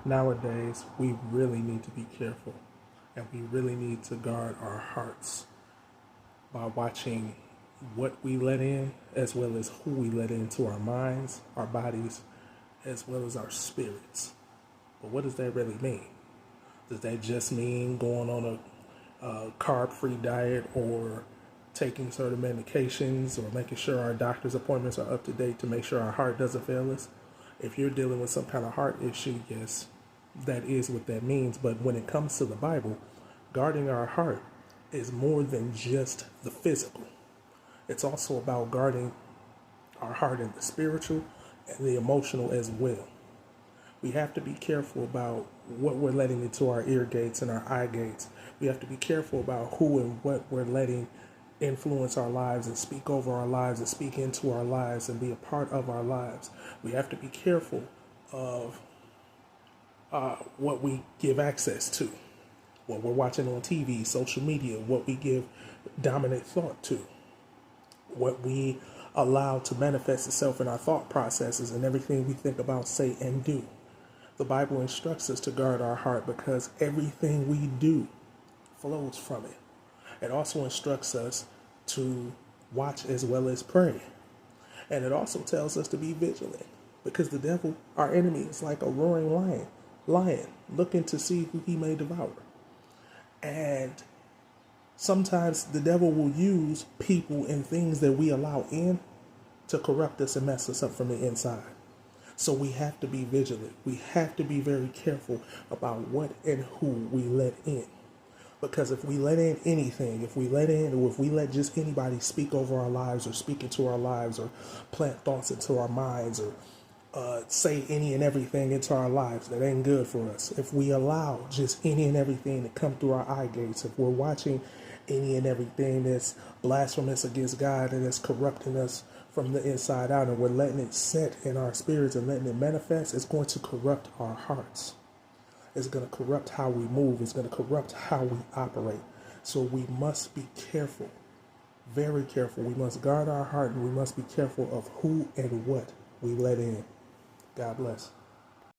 Nowadays, we really need to be careful and we really need to guard our hearts by watching what we let in as well as who we let into our minds, our bodies, as well as our spirits. But what does that really mean? Does that just mean going on a carb-free diet or taking certain medications or making sure our doctor's appointments are up to date to make sure our heart doesn't fail us? If you're dealing with some kind of heart issue, yes, that is what that means. But when it comes to the Bible, guarding our heart is more than just the physical. It's also about guarding our heart in the spiritual and the emotional as well. We have to be careful about what we're letting into our ear gates and our eye gates. We have to be careful about who and what we're letting influence our lives and speak over our lives and speak into our lives and be a part of our lives. We have to be careful of what we give access to, what we're watching on TV, social media, what we give dominant thought to, what we allow to manifest itself in our thought processes and everything we think about, say, and do. The Bible instructs us to guard our heart because everything we do flows from it. It also instructs us to watch as well as pray. And it also tells us to be vigilant because the devil, our enemy, is like a roaring lion looking to see who he may devour. And sometimes the devil will use people and things that we allow in to corrupt us and mess us up from the inside. So we have to be vigilant. We have to be very careful about what and who we let in. Because if we let in anything, if we let just anybody speak over our lives or speak into our lives or plant thoughts into our minds or say any and everything into our lives that ain't good for us, if we allow just any and everything to come through our eye gates, if we're watching any and everything that's blasphemous against God and that's corrupting us from the inside out and we're letting it set in our spirits and letting it manifest, it's going to corrupt our hearts. It's going to corrupt how we move. It's going to corrupt how we operate. So we must be careful, very careful. We must guard our heart and we must be careful of who and what we let in. God bless.